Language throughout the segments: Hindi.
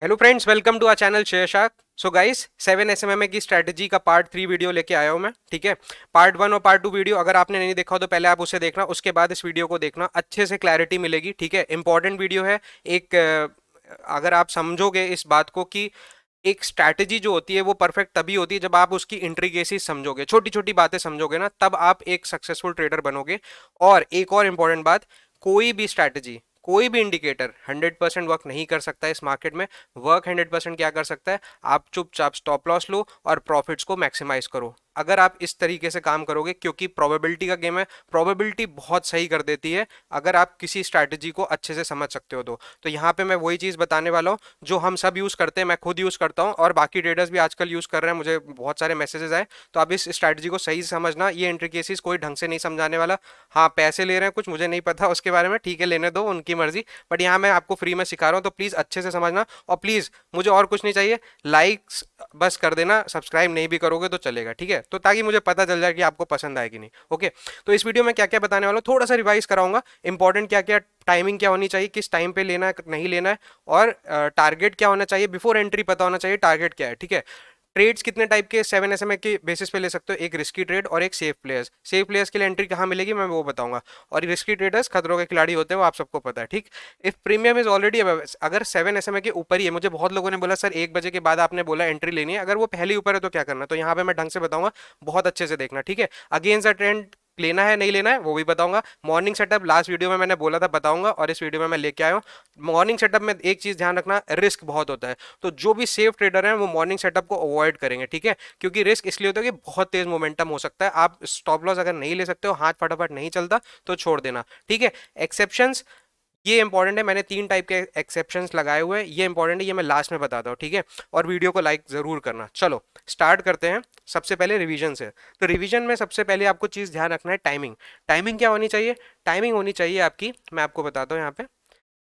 Hello friends, welcome to our channel share shark. So guys, 7 SMMA की स्ट्रेटजी का पार्ट 3 वीडियो लेके आया हूं मैं। ठीक है, पार्ट 1 और पार्ट 2 वीडियो अगर आपने नहीं देखा हो तो पहले आप उसे देखना, उसके बाद इस वीडियो को देखना, अच्छे से क्लैरिटी मिलेगी। ठीक है, इंपॉर्टेंट वीडियो है। एक अगर आप समझोगे इस बात को कि एक स्ट्रैटेजी जो होती है वो परफेक्ट तभी होती है जब आप उसकी इंट्रिकेसीज समझोगे, छोटी छोटी बातें समझोगे ना, तब आप एक सक्सेसफुल ट्रेडर बनोगे। और एक और इंपॉर्टेंट बात, कोई भी स्ट्रैटेजी, कोई भी इंडिकेटर 100% वर्क नहीं कर सकता है इस मार्केट में। वर्क 100% क्या कर सकता है, आप चुपचाप स्टॉप लॉस लो और प्रॉफिट्स को मैक्सिमाइज करो। अगर आप इस तरीके से काम करोगे, क्योंकि प्रोबेबिलिटी का गेम है, प्रोबेबिलिटी बहुत सही कर देती है अगर आप किसी स्ट्रैटेजी को अच्छे से समझ सकते हो तो यहाँ पे मैं वही चीज बताने वाला हूँ जो हम सब यूज करते हैं, मैं खुद यूज करता हूँ और बाकी ट्रेडर्स भी आजकल यूज कर रहे हैं। मुझे बहुत सारे मैसेजेस आए, तो आप इस स्ट्रैटेजी को सही से समझना। ये इंट्रिकेसीज कोई ढंग से नहीं समझाने वाला। हाँ, पैसे ले रहे हैं कुछ, मुझे नहीं पता उसके बारे में, ठीक है, लेने दो, उनकी मर्जी। बट यहाँ मैं आपको फ्री में सिखा रहा हूँ, तो प्लीज अच्छे से समझना। और प्लीज मुझे और कुछ नहीं चाहिए, लाइक्स बस कर देना, सब्सक्राइब नहीं भी करोगे तो चलेगा। ठीक है, तो ताकि मुझे पता चल जाए कि आपको पसंद आएगी नहीं। ओके, तो इस वीडियो में क्या क्या बताने वाला हूँ थोड़ा सा रिवाइज कराऊंगा। इंपॉर्टेंट क्या क्या टाइमिंग क्या होनी चाहिए, किस टाइम पे लेना है नहीं लेना है, और टारगेट क्या होना चाहिए, बिफोर एंट्री पता होना चाहिए टारगेट क्या है। ठीक है, ट्रेड्स कितने टाइप के 7 एसएमए के बेसिस पे ले सकते हो, एक रिस्की ट्रेड और एक सेफ प्लेयर्स। सेफ प्लेयर्स के लिए एंट्री कहाँ मिलेगी मैं वो बताऊंगा, और रिस्की ट्रेडर्स खतरों के खिलाड़ी होते हैं, वो आप सबको पता है। ठीक, इफ प्रीमियम इज ऑलरेडी, अगर 7 एसएमए के ऊपर ही है, मुझे बहुत लोगों ने बोला सर 1 बजे के बाद आपने बोला एंट्री लेनी है, अगर वो पहले ऊपर है तो क्या करना, तो यहाँ पे मैं ढंग से बताऊंगा, बहुत अच्छे से देखना। ठीक है, अगेंस्ट द ट्रेंड लेना है नहीं लेना है वो भी बताऊंगा। मॉर्निंग सेटअप लास्ट वीडियो में मैंने बोला था बताऊंगा, और इस वीडियो में मैं लेके आया हूँ। मॉर्निंग सेटअप में एक चीज ध्यान रखना, रिस्क बहुत होता है, तो जो भी सेफ ट्रेडर हैं वो मॉर्निंग सेटअप को अवॉइड करेंगे। ठीक है, क्योंकि रिस्क इसलिए होता है कि बहुत तेज मोमेंटम हो सकता है। आप स्टॉप लॉस अगर नहीं ले सकते हो, हाथ फटाफट नहीं चलता, तो छोड़ देना। ठीक है, एक्सेप्शंस ये इंपॉर्टेंट है, मैंने 3 टाइप के एक्सेप्शंस लगाए हुए हैं, ये इंपॉर्टेंट है, ये मैं लास्ट में बताता हूँ। ठीक है, और वीडियो को लाइक जरूर करना। चलो स्टार्ट करते हैं। सबसे पहले रिवीजन से। तो रिवीजन में सबसे पहले आपको चीज ध्यान रखना है, टाइमिंग। टाइमिंग क्या होनी चाहिए, टाइमिंग होनी चाहिए आपकी, मैं आपको बताता हूँ यहाँ पे,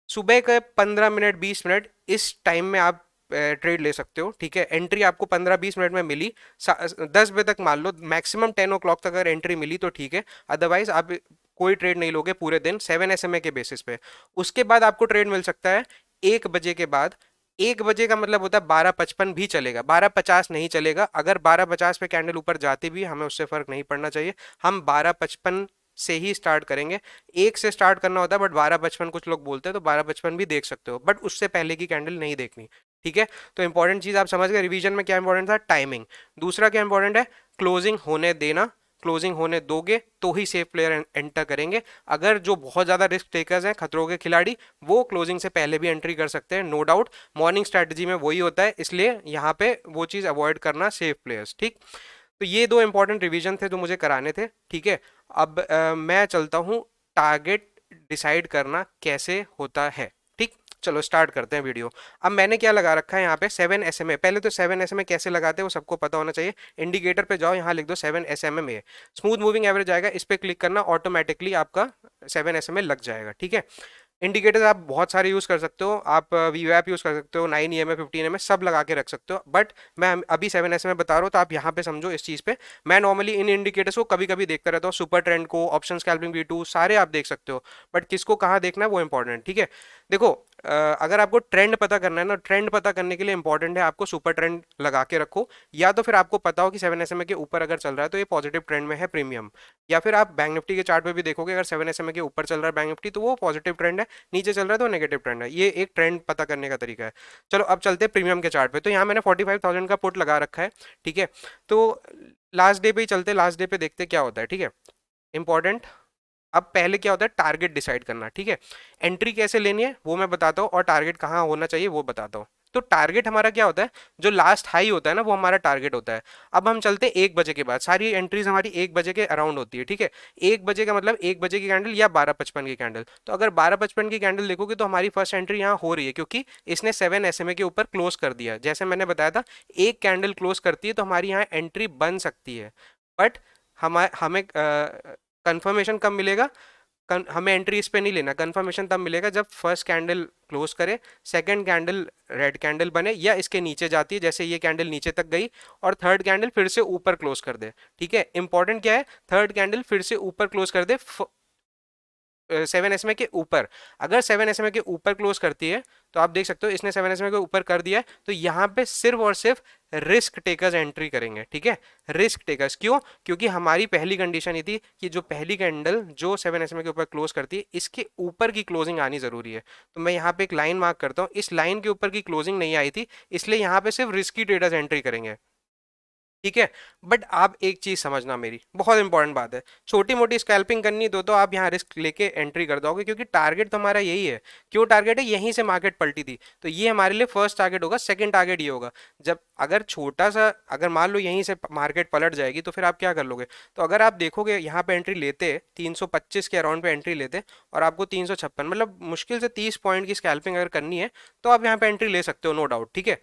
सुबह के 15 मिनट 20 मिनट, इस टाइम में आप ट्रेड ले सकते हो। ठीक है, एंट्री आपको 15-20 मिनट में मिली, 10 बजे तक मान लो, मैक्सिमम 10 o'clock तक अगर एंट्री मिली तो ठीक है, अदरवाइज आप कोई ट्रेड नहीं लोगे पूरे दिन 7 एसएमए के बेसिस पे। उसके बाद आपको ट्रेड मिल सकता है 1 बजे के बाद। 1 बजे का मतलब होता है 12:55 भी चलेगा, 12:50 नहीं चलेगा। अगर 12:50 पे कैंडल ऊपर जाती भी, हमें उससे फर्क नहीं पड़ना चाहिए, हम 12:55 से ही स्टार्ट करेंगे। 1 से स्टार्ट करना होता है, बट 12:55 कुछ लोग बोलते हैं, तो 12:55 भी देख सकते हो, बट उससे पहले की कैंडल नहीं देखनी। ठीक है, तो इंपॉर्टेंट चीज आप समझ गए, रिवीजन में क्या इंपॉर्टेंट था, टाइमिंग। दूसरा क्या इंपॉर्टेंट है, क्लोजिंग होने देना। क्लोजिंग होने दोगे तो ही सेफ प्लेयर एंटर करेंगे। अगर जो बहुत ज्यादा रिस्क टेकर्स हैं, खतरों के खिलाड़ी, वो क्लोजिंग से पहले भी एंट्री कर सकते हैं, नो डाउट। मॉर्निंग स्ट्रेटजी में वही होता है, इसलिए यहाँ पे वो चीज अवॉइड करना, सेफ प्लेयर्स। ठीक, तो ये 2 इंपॉर्टेंट रिवीजन थे जो मुझे कराने थे। ठीक है, अब मैं चलता हूँ, टारगेट डिसाइड करना कैसे होता है। ठीक, चलो स्टार्ट करते हैं वीडियो। अब मैंने क्या लगा रखा है यहाँ पे, 7 एसएमए। पहले तो 7 एसएमए कैसे लगाते हैं वो सबको पता होना चाहिए। इंडिकेटर पे जाओ, यहाँ लिख दो 7 एसएमए, स्मूथ मूविंग एवरेज आएगा, इस पे क्लिक करना, ऑटोमेटिकली आपका 7 एसएमए लग जाएगा। ठीक है, इंडिकेटर्स आप बहुत सारे यूज कर सकते हो, आप वीवैप यूज कर सकते हो, 9 EMA 15 EMA सब लगा के रख सकते हो, बट मैं अभी 7 में बता रहा हूँ, तो आप यहाँ पे समझो इस चीज पे। मैं नॉर्मली इन इंडिकेटर्स को कभी कभी देखता रहता हूँ, सुपर ट्रेंड को, ऑप्शन स्कैल्पिंग V2 सारे आप देख सकते हो, बट किसको कहाँ देखना है वो इंपॉर्टेंट। ठीक है, देखो, अगर आपको ट्रेंड पता करना है ना, ट्रेंड पता करने के लिए इंपॉर्टेंट है आपको सुपर ट्रेंड लगा के रखो, या तो फिर आपको पता हो कि 7 एसएमए के ऊपर अगर चल रहा है तो ये पॉजिटिव ट्रेंड में है, प्रीमियम। या फिर आप बैंक निफ्टी के चार्ट पे भी देखोगे, अगर 7 एसएमए के ऊपर चल रहा है बैंक निफ्टी तो वो पॉजिटिव ट्रेंड है, नीचे चल रहा है तो नेगेटिव ट्रेंड है। ये एक ट्रेंड पता करने का तरीका है। चलो अब चलते हैं प्रीमियम के चार्ट पे। तो यहाँ मैंने 45,000 का पुट लगा रखा है। ठीक है, तो लास्ट डे पे ही चलते, लास्ट डे पे देखते क्या होता है। ठीक है, इंपॉर्टेंट, अब पहले क्या होता है, टारगेट डिसाइड करना। ठीक है, एंट्री कैसे लेनी है वो मैं बताता हूँ, और टारगेट कहाँ होना चाहिए वो बताता हूँ। तो टारगेट हमारा क्या होता है, जो लास्ट हाई होता है ना, वो हमारा टारगेट होता है। अब हम चलते हैं 1 बजे के बाद, सारी एंट्रीज हमारी 1 बजे के अराउंड होती है। ठीक है, 1 बजे का मतलब 1 बजे की कैंडल या 12:55 की कैंडल। तो अगर 12:55 की कैंडल देखोगे तो हमारी फर्स्ट एंट्री यहाँ हो रही है, क्योंकि इसने 7 एसएमए के ऊपर क्लोज कर दिया। जैसे मैंने बताया था, एक कैंडल क्लोज करती है तो हमारी यहाँ एंट्री बन सकती है, बट हमें कंफर्मेशन कब मिलेगा, हमें एंट्री इस पे नहीं लेना, कंफर्मेशन तब मिलेगा जब फर्स्ट कैंडल क्लोज करे, सेकंड कैंडल रेड कैंडल बने या इसके नीचे जाती है, जैसे ये कैंडल नीचे तक गई, और थर्ड कैंडल फिर से ऊपर क्लोज कर दे। ठीक है, इंपॉर्टेंट क्या है, थर्ड कैंडल फिर से ऊपर क्लोज कर दे, 7 SMA के ऊपर, अगर 7 SMA के ऊपर क्लोज करती है तो आप देख सकते हो इसने 7 SMA के ऊपर कर दिया है, तो यहाँ पे सिर्फ और सिर्फ रिस्क टेकर्स एंट्री करेंगे, ठीक है। रिस्क टेकर्स क्यों? क्योंकि हमारी पहली कंडीशन ये थी कि जो पहली कैंडल जो 7 SMA के ऊपर क्लोज करती है इसके ऊपर की क्लोजिंग आनी जरूरी है। तो मैं यहाँ पे एक लाइन मार्क करता हूँ, इस लाइन के ऊपर की क्लोजिंग नहीं आई थी, इसलिए यहाँ पे सिर्फ रिस्की ट्रेडर्स एंट्री करेंगे, ठीक है। बट आप एक चीज समझना, मेरी बहुत इंपॉर्टेंट बात है, छोटी मोटी स्कैल्पिंग करनी तो आप यहाँ रिस्क लेके एंट्री कर दोगे, क्योंकि टारगेट तो हमारा यही है। क्यों टारगेट है? यहीं से मार्केट पलटी थी, तो ये हमारे लिए फर्स्ट टारगेट होगा। सेकंड टारगेट ये होगा, जब अगर छोटा सा, अगर मान लो यहीं से मार्केट पलट जाएगी तो फिर आप क्या कर लोगे? तो अगर आप देखोगे यहाँ पे एंट्री लेते 325 के अराउंड पे एंट्री लेते और आपको 356, मतलब मुश्किल से 30 पॉइंट की स्कैल्पिंग अगर करनी है तो आप यहाँ पे एंट्री ले सकते हो, नो डाउट, ठीक है।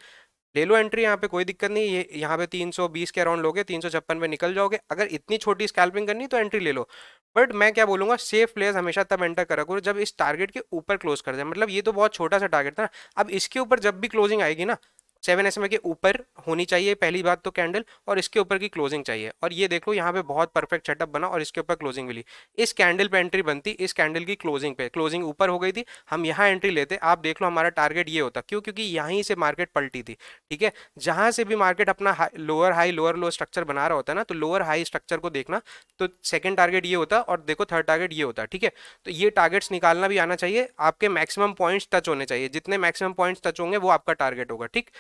ले लो एंट्री, यहाँ पे कोई दिक्कत नहीं। ये यहाँ पे 320 के अराउंड लोगे, 356 पे निकल जाओगे। अगर इतनी छोटी स्कैल्पिंग करनी तो एंट्री ले लो। बट मैं क्या बोलूंगा, सेफ प्लेयर्स हमेशा तब एंटर करा करो जब इस टारगेट के ऊपर क्लोज कर जाए। मतलब ये तो बहुत छोटा सा टारगेट था ना, अब इसके ऊपर जब भी क्लोजिंग आएगी ना, 7 SMA के ऊपर होनी चाहिए पहली बात तो कैंडल, और इसके ऊपर की क्लोजिंग चाहिए। और ये देखो यहाँ पे बहुत परफेक्ट सेटअप बना और इसके ऊपर क्लोजिंग मिली। इस कैंडल पे एंट्री बनती, इस कैंडल की क्लोजिंग पे, क्लोजिंग ऊपर हो गई थी, हम यहाँ एंट्री लेते, आप देख लो हमारा टारगेट ये होता। क्यों? क्योंकि यहीं से मार्केट पलटी थी, ठीक है। जहां से भी मार्केट अपना लोअर हाई लोअर लो स्ट्रक्चर बना रहा होता है ना, तो लोअर हाई स्ट्रक्चर को देखना, तो सेकंड टारगेट ये होता और देखो थर्ड टारगेट ये होता, ठीक है। तो ये टारगेट्स निकालना भी आना चाहिए, आपके मैक्सिमम पॉइंट्स टच होने चाहिए, जितने मैक्सिमम पॉइंट्स टच होंगे वो आपका टारगेट होगा, ठीक।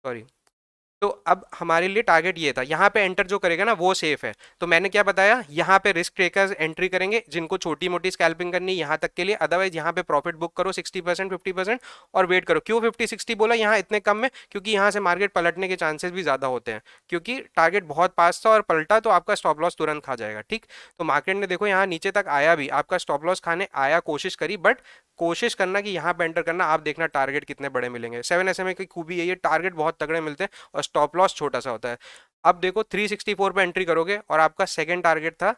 सॉरी। तो अब हमारे लिए टारगेट ये था, यहाँ पे एंटर जो करेगा ना वो सेफ है। तो मैंने क्या बताया, यहाँ पे रिस्क टेकर्स एंट्री करेंगे जिनको छोटी मोटी स्कैल्पिंग करनी यहाँ तक के लिए, अदरवाइज यहाँ पे प्रॉफिट बुक करो 60% 50% और वेट करो। क्यों 50-60 बोला यहाँ इतने कम में? क्योंकि यहाँ से मार्केट पलटने के चांसेस भी ज्यादा होते हैं, क्योंकि टारगेट बहुत पास था और पलटा तो आपका स्टॉप लॉस तुरंत खा जाएगा, ठीक। तो मार्केट ने देखो यहाँ नीचे तक आया भी, आपका स्टॉप लॉस खाने आया, कोशिश करी, बट कोशिश करना कि यहाँ पे एंटर करना, आप देखना टारगेट कितने बड़े मिलेंगे। 7 SMA की खूबी यही है, टारगेट बहुत तगड़े मिलते हैं और स्टॉप लॉस छोटा सा होता है। अब देखो 364 पे एंट्री करोगे और आपका सेकंड टारगेट था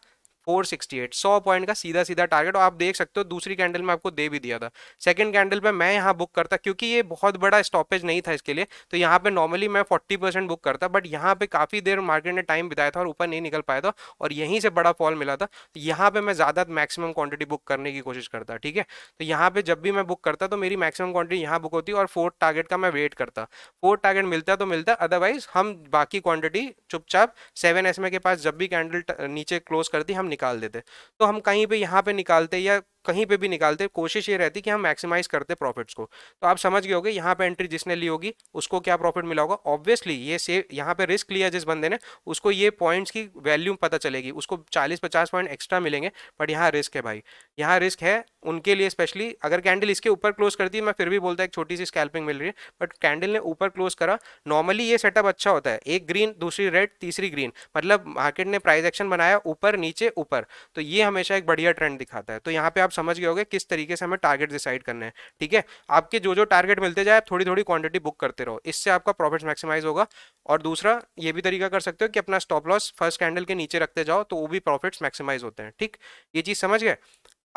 468, 100 पॉइंट का सीधा सीधा टारगेट। और आप देख सकते हो दूसरी कैंडल में आपको दे भी दिया था। सेकंड कैंडल पे मैं यहाँ बुक करता, क्योंकि ये बहुत बड़ा स्टॉपेज नहीं था इसके लिए, तो यहाँ पे नॉर्मली मैं 40% बुक करता, बट यहाँ पे काफी देर मार्केट ने टाइम बिताया था और ऊपर नहीं निकल पाया था और यहीं से बड़ा फॉल मिला था, तो यहाँ पे मैं ज्यादा मैक्सिमम क्वांटिटी बुक करने की कोशिश करता, ठीक है। तो यहाँ पे जब भी मैं बुक करता तो मेरी मैक्सिमम क्वांटिटी यहाँ बुक होती और फोर्थ टारगेट का मैं वेट करता। फोर्थ टारगेट मिलता तो मिलता, अदरवाइज हम बाकी क्वांटिटी चुपचाप 7 SMA के पास जब भी कैंडल नीचे क्लोज करती हम निकाल देते। तो हम कहीं पे यहाँ पे निकालते या कहीं पे भी निकालते, कोशिश ये रहती कि हम मैक्सिमाइज करते प्रॉफिट्स को। तो आप समझ गए होगे यहाँ पे एंट्री जिसने ली होगी उसको क्या प्रॉफिट मिला होगा। ऑब्वियसली ये से यहाँ पे रिस्क लिया जिस बंदे ने, उसको ये पॉइंट्स की वैल्यू पता चलेगी, उसको 40-50 पॉइंट एक्स्ट्रा मिलेंगे। बट यहाँ रिस्क है भाई, यहाँ रिस्क है उनके लिए स्पेशली। अगर कैंडल इसके ऊपर क्लोज करती है मैं फिर भी बोलता एक छोटी सी स्कैल्पिंग मिल रही है, बट कैंडल ने ऊपर क्लोज करा। नॉर्मली ये सेटअप अच्छा होता है, एक ग्रीन दूसरी रेड तीसरी ग्रीन, मतलब मार्केट ने प्राइस एक्शन बनाया ऊपर नीचे ऊपर, तो ये हमेशा एक बढ़िया ट्रेंड दिखाता है। तो यहाँ पे आप समझ गए होगे किस तरीके से हमें टारगेट डिसाइड करने हैं, ठीक है। आपके जो जो टारगेट मिलते जाए आप थोड़ी थोड़ी क्वांटिटी बुक करते रहो, इससे आपका प्रॉफिट मैक्सिमाइज होगा। और दूसरा ये भी तरीका कर सकते हो कि अपना स्टॉप लॉस फर्स्ट कैंडल के नीचे रखते जाओ, तो वो भी प्रॉफिट्स मैक्सिमाइज होते हैं, ठीक। ये चीज समझ गए।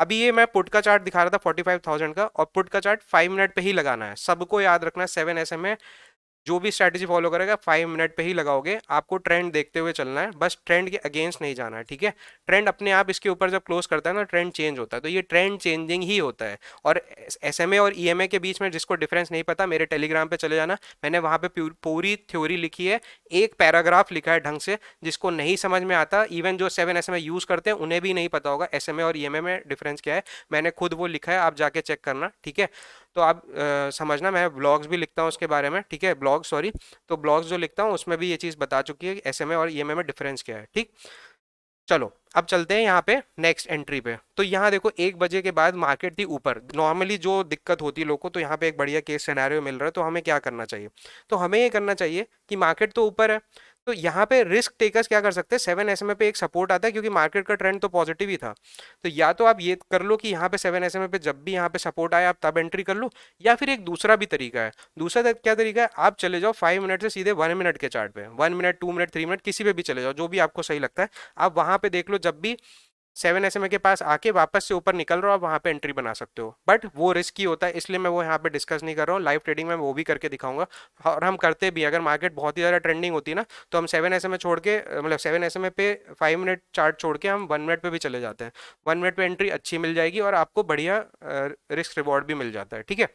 अभी ये मैं पुट का चार्ट दिखा रहा था 45,000 का, और पुट का चार्ट 5 मिनट पे ही लगाना है, सबको याद रखना। 7 SMA जो भी स्ट्रैटेजी फॉलो करेगा 5 मिनट पे ही लगाओगे, आपको ट्रेंड देखते हुए चलना है, बस ट्रेंड के अगेंस्ट नहीं जाना है, ठीक है। ट्रेंड अपने आप इसके ऊपर जब क्लोज करता है ना ट्रेंड चेंज होता है, तो ये ट्रेंड चेंजिंग ही होता है। और SMA और EMA के बीच में जिसको डिफरेंस नहीं पता मेरे टेलीग्राम पे चले जाना, मैंने वहां पे पूरी थ्योरी लिखी है, एक पैराग्राफ लिखा है ढंग से। जिसको नहीं समझ में आता, इवन जो 7 SMA यूज करते हैं उन्हें भी नहीं पता होगा SMA और EMA में डिफरेंस क्या है, मैंने खुद वो लिखा है, आप जाके चेक करना, ठीक है। तो आप समझना, मैं ब्लॉग्स भी लिखता हूँ उसके बारे में, ठीक है, ब्लॉग सॉरी। तो ब्लॉग्स जो लिखता हूँ उसमें भी ये चीज़ बता चुकी है कि SMA और EMA में डिफरेंस क्या है, ठीक। चलो अब चलते हैं यहाँ पे नेक्स्ट एंट्री पे। तो यहाँ देखो 1 बजे के बाद मार्केट थी ऊपर, नॉर्मली जो दिक्कत होती है लोगों को, तो यहाँ पे एक बढ़िया केस सिनेरियो मिल रहा है। तो हमें क्या करना चाहिए? तो हमें ये करना चाहिए कि मार्केट तो ऊपर है, तो यहाँ पे रिस्क टेकर्स क्या कर सकते हैं, 7 SMA पे एक सपोर्ट आता है, क्योंकि मार्केट का ट्रेंड तो पॉजिटिव ही था। तो या तो आप ये कर लो कि यहाँ पे 7 SMA पे जब भी यहाँ पे सपोर्ट आए आप तब एंट्री कर लो, या फिर एक दूसरा भी तरीका है। दूसरा क्या तरीका है, आप चले जाओ 5 मिनट से सीधे 1 मिनट के चार्ट पे, 1 मिनट 2 मिनट 3 मिनट किसी पे भी चले जाओ, जो भी आपको सही लगता है। आप वहां पे देख लो जब भी 7 SMA के पास आके वापस से ऊपर निकल रहा हो, आप वहां पे एंट्री बना सकते हो, बट वो रिस्की होता है, इसलिए मैं वो यहाँ पे डिस्कस नहीं कर रहा हूँ। लाइव ट्रेडिंग में वो भी करके दिखाऊंगा, और हम करते भी हैं। अगर मार्केट बहुत ही ज़्यादा ट्रेंडिंग होती है ना, तो हम 7 SMA छोड़ के, मतलब 7 SMA पे 5 मिनट चार्ट छोड़ के हम 1 मिनट पे भी चले जाते हैं। 1 मिनट पे एंट्री अच्छी मिल जाएगी और आपको बढ़िया रिस्क रिवॉर्ड भी मिल जाता है, ठीक है।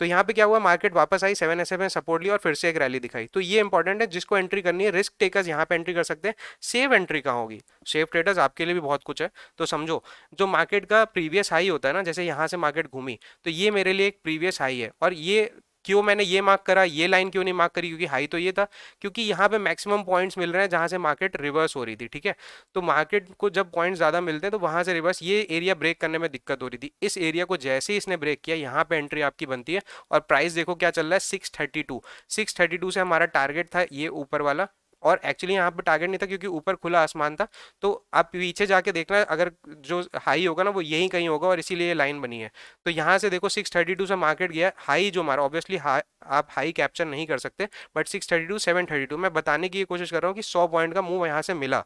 तो यहाँ पे क्या हुआ, मार्केट वापस आई, 7 SMA सपोर्ट लिया और फिर से एक रैली दिखाई। तो ये इंपॉर्टेंट है, जिसको एंट्री करनी है, रिस्क टेकर्स यहाँ पे एंट्री कर सकते हैं। सेफ एंट्री कहाँ होगी, सेफ ट्रेडर्स आपके लिए भी बहुत कुछ है। तो समझो, जो मार्केट का प्रीवियस हाई होता है ना, जैसे यहाँ से मार्केट घूमी, तो ये मेरे लिए एक प्रीवियस हाई है। और ये क्यों मैंने ये मार्क करा, ये लाइन क्यों नहीं मार्क करी, क्योंकि हाई तो ये था, क्योंकि यहाँ पे मैक्सिमम पॉइंट्स मिल रहे हैं जहाँ से मार्केट रिवर्स हो रही थी, ठीक है। तो मार्केट को जब पॉइंट्स ज़्यादा मिलते हैं तो वहाँ से रिवर्स, ये एरिया ब्रेक करने में दिक्कत हो रही थी। इस एरिया को जैसे ही इसने ब्रेक किया, यहाँ पे एंट्री आपकी बनती है। और प्राइस देखो क्या चल रहा है, 632। 632 से हमारा टारगेट था ये ऊपर वाला, और एक्चुअली यहाँ पे टारगेट नहीं था क्योंकि ऊपर खुला आसमान था। तो आप पीछे जाके देखना, अगर जो हाई होगा ना वो यहीं कहीं होगा, और इसीलिए ये लाइन बनी है। तो यहाँ से देखो 632 से मार्केट गया हाई, जो हमारा ऑब्वियसली आप हाई कैप्चर नहीं कर सकते, बट 632 732 मैं बताने की कोशिश कर रहा हूँ कि 100 पॉइंट का मूव यहाँ से मिला।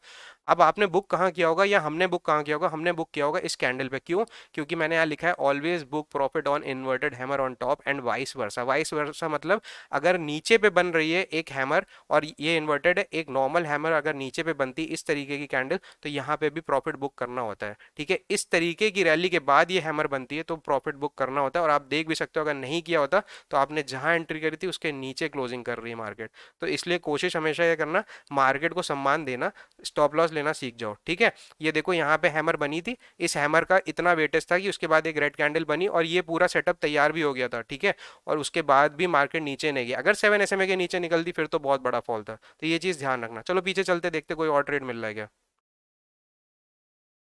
अब आपने बुक कहाँ किया होगा, या हमने बुक कहाँ किया होगा, हमने बुक किया होगा इस कैंडल पे। क्यों? क्योंकि मैंने यहाँ लिखा है always book profit on inverted hammer on top and vice versa. Vice versa मतलब अगर नीचे पे बन रही है एक हैमर और ये इन्वर्टेड है, एक नॉर्मल हैमर अगर नीचे पे बनती है इस तरीके की कैंडल, तो यहाँ पे भी प्रॉफिट बुक करना होता है, ठीक है। इस तरीके की रैली के बाद ये हैमर बनती है तो प्रॉफिट बुक करना होता है। और आप देख भी सकते हो, अगर नहीं किया होता तो आपने जहां एंट्री करी थी उसके नीचे क्लोजिंग कर रही है मार्केट। तो इसलिए कोशिश हमेशा ये करना, मार्केट को सम्मान देना, स्टॉप लॉस लेना सीख जाओ, ठीक है। ये देखो यहाँ पे हैमर बनी थी, इस हैमर का इतना वेटेज था कि उसके बाद एक रेड कैंडल बनी और ये पूरा सेटअप तैयार भी हो गया था, ठीक है। और उसके बाद भी मार्केट नीचे नहीं गया। अगर 7 SMA के नीचे निकलती फिर तो बहुत बड़ा फॉल था। तो ये चीज़ ध्यान रखना। चलो पीछे चलते, देखते कोई और ट्रेड मिल रहा है क्या।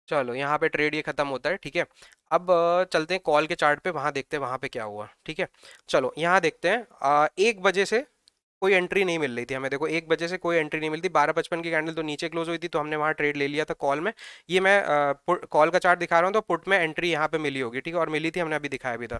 चलो यहाँ पे ट्रेड ये खत्म होता है, ठीक है। अब चलते हैं कॉल के चार्ट पे, वहां देखते हैं वहां पे क्या हुआ, ठीक है। चलो यहाँ देखते हैं, 1 बजे से कोई एंट्री नहीं मिल रही थी हमें। देखो 1 बजे से कोई एंट्री नहीं मिलती। 12:55 की कैंडल तो नीचे क्लोज हुई थी, तो हमने वहां ट्रेड ले लिया था कॉल में। ये मैं कॉल का चार्ट दिखा रहा हूँ, तो पुट में एंट्री यहाँ पे मिली होगी, ठीक है। और मिली थी, हमने अभी दिखाया भी था।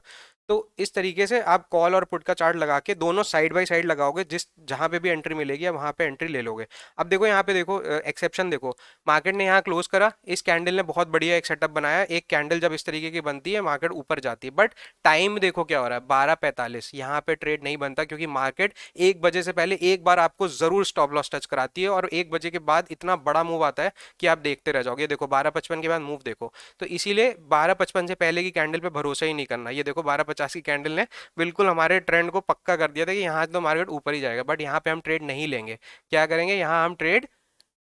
तो इस तरीके से आप कॉल और पुट का चार्ट लगा के दोनों साइड बाय साइड लगाओगे, जिस जहां पे भी एंट्री मिलेगी आप वहां पे एंट्री ले लोगे। अब देखो यहाँ पे, देखो एक्सेप्शन देखो, मार्केट ने यहाँ क्लोज करा, इस कैंडल ने बहुत बढ़िया एक सेटअप बनाया। एक कैंडल जब इस तरीके की बनती है मार्केट ऊपर जाती है, बट टाइम देखो क्या हो रहा है, 12:45। यहाँ पे ट्रेड नहीं बनता क्योंकि मार्केट 1 बजे से पहले एक बार आपको जरूर स्टॉप लॉस टच कराती है, और 1 बजे के बाद इतना बड़ा मूव आता है कि आप देखते रह जाओगे। देखो 12:55 के बाद मूव देखो, तो इसीलिए 12:55 से पहले की कैंडल पे भरोसा ही नहीं करना। ये देखो 12:50 की कैंडल ने बिल्कुल हमारे ट्रेंड को पक्का कर दिया था कि यहाँ तो मार्केट ऊपर ही जाएगा, बट यहाँ पे हम ट्रेड नहीं लेंगे। क्या करेंगे, यहाँ हम ट्रेड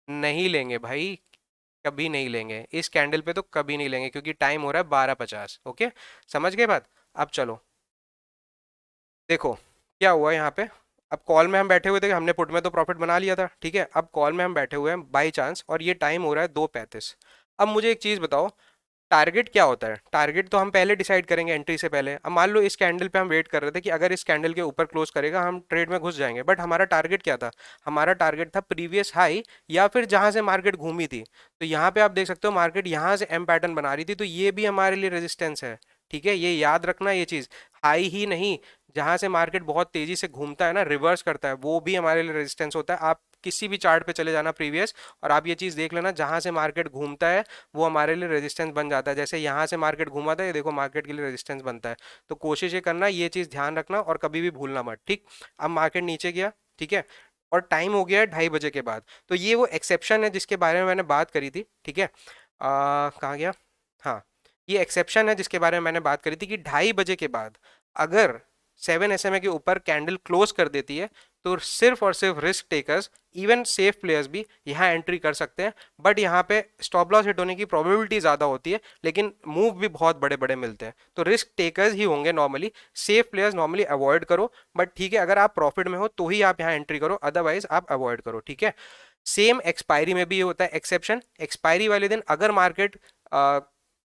नहीं लेंगे भाई, कभी नहीं लेंगे इस कैंडल पे, तो कभी नहीं लेंगे, क्योंकि टाइम हो रहा है 12:50। ओके, समझ गए बात। अब चलो देखो क्या हुआ यहाँ पे। अब कॉल में हम बैठे हुए थे, हमने पुट में तो प्रॉफिट बना लिया था, ठीक है। अब कॉल में हम बैठे हुए हैं बाई चांस, और ये टाइम हो रहा है 2:35। अब मुझे एक चीज़ बताओ, टारगेट क्या होता है। टारगेट तो हम पहले डिसाइड करेंगे एंट्री से पहले। अब मान लो इस कैंडल पे हम वेट कर रहे थे कि अगर इस कैंडल के ऊपर क्लोज करेगा हम ट्रेड में घुस जाएंगे, बट हमारा टारगेट क्या था, हमारा टारगेट था प्रीवियस हाई, या फिर जहां से मार्केट घूमी थी। तो यहाँ पे आप देख सकते हो मार्केट यहाँ से एम पैटर्न बना रही थी, तो ये भी हमारे लिए रेजिस्टेंस है, ठीक है। ये याद रखना, ये चीज हाई ही नहीं, जहां से मार्केट बहुत तेजी से घूमता है ना, रिवर्स करता है, वो भी हमारे लिए रेजिस्टेंस होता है। आप किसी भी चार्ट पे चले जाना प्रीवियस, और आप ये चीज देख लेना, जहां से मार्केट घूमता है वो हमारे लिए रेजिस्टेंस बन जाता है। जैसे यहाँ से मार्केट घूमा था, ये देखो मार्केट के लिए रेजिस्टेंस बनता है। तो कोशिश ये करना, ये चीज़ ध्यान रखना और कभी भी भूलना मत, ठीक। अब मार्केट नीचे गया, ठीक है, और टाइम हो गया है 2:30 के बाद। तो ये वो एक्सेप्शन है जिसके बारे में मैंने बात करी थी, ठीक है। कहाँ गया, हाँ, ये एक्सेप्शन है जिसके बारे में मैंने बात करी थी कि 2:30 के बाद अगर 7 SMA के ऊपर कैंडल क्लोज कर देती है, तो सिर्फ और सिर्फ risk takers, even safe players भी यहाँ एंट्री कर सकते हैं। बट यहाँ पे स्टॉप लॉस हिट होने की प्रोबेबिलिटी ज़्यादा होती है, लेकिन मूव भी बहुत बड़े बड़े मिलते हैं। तो रिस्क टेकर्स ही होंगे normally, safe players normally avoid करो। बट ठीक है, अगर आप प्रॉफिट में हो तो ही आप यहाँ एंट्री करो, अदरवाइज आप अवॉइड करो, ठीक है। सेम एक्सपायरी में भी ये होता है एक्सेप्शन। एक्सपायरी वाले दिन अगर मार्केट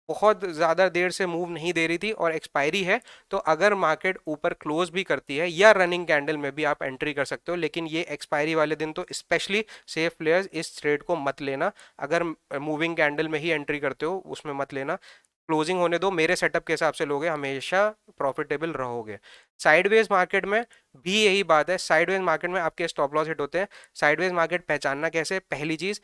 बहुत ज़्यादा देर से मूव नहीं दे रही थी और एक्सपायरी है, तो अगर मार्केट ऊपर क्लोज भी करती है या रनिंग कैंडल में भी आप एंट्री कर सकते हो। लेकिन ये एक्सपायरी वाले दिन तो स्पेशली सेफ प्लेयर्स इस ट्रेड को मत लेना। अगर मूविंग कैंडल में ही एंट्री करते हो उसमें मत लेना, क्लोजिंग होने दो। मेरे सेटअप के हिसाब से लोगे, हमेशा प्रॉफिटेबल रहोगे। साइडवेज मार्केट में भी यही बात है। साइडवेज मार्केट में आपके स्टॉप लॉस हिट होते हैं। साइडवेज मार्केट पहचानना कैसे, पहली चीज़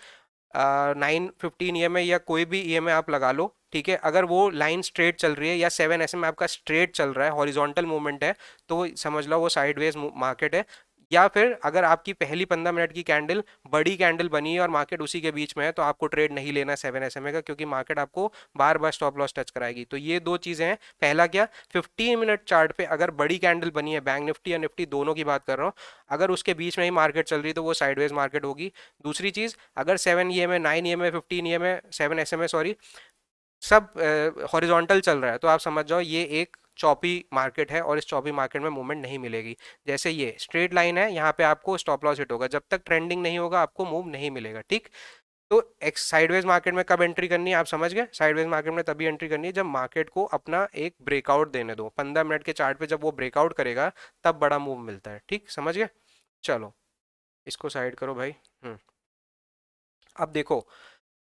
915 EMA या कोई भी EMA आप लगा लो, ठीक है। अगर वो लाइन स्ट्रेट चल रही है या 7 SMA आपका स्ट्रेट चल रहा है, हॉरिजॉन्टल मूवमेंट है, तो समझ लो वो साइडवेज मार्केट है। या फिर अगर आपकी पहली 15 मिनट की कैंडल बड़ी कैंडल बनी है और मार्केट उसी के बीच में है, तो आपको ट्रेड नहीं लेना 7 SMA का, क्योंकि मार्केट आपको बार बार स्टॉप लॉस टच कराएगी। तो ये दो चीजें हैं। पहला क्या, 15 मिनट चार्ट पे अगर बड़ी कैंडल बनी है, बैंक निफ्टी या निफ्टी दोनों की बात कर रहा हूँ, अगर उसके बीच में ही मार्केट चल रही है तो वो साइडवेज मार्केट होगी। दूसरी चीज, अगर 7 EMA 9 EMA 15 EMA 7 SMA sorry सब हॉरिजॉन्टल चल रहा है, तो आप समझ जाओ ये एक चौपी मार्केट है और इस चौपी मार्केट में मूवमेंट नहीं मिलेगी। जैसे ये स्ट्रेट लाइन है, यहाँ पे आपको स्टॉप लॉस हिट होगा, जब तक ट्रेंडिंग नहीं होगा आपको मूव नहीं मिलेगा, ठीक। तो एक्स साइडवेज मार्केट में कब एंट्री करनी है, आप समझ गए। साइडवेज मार्केट में तभी एंट्री करनी है जब मार्केट को अपना एक ब्रेकआउट देने दो। 15 मिनट के चार्ट पे जब वो ब्रेकआउट करेगा तब बड़ा मूव मिलता है, ठीक, समझ गए। चलो इसको साइड करो भाई। अब देखो,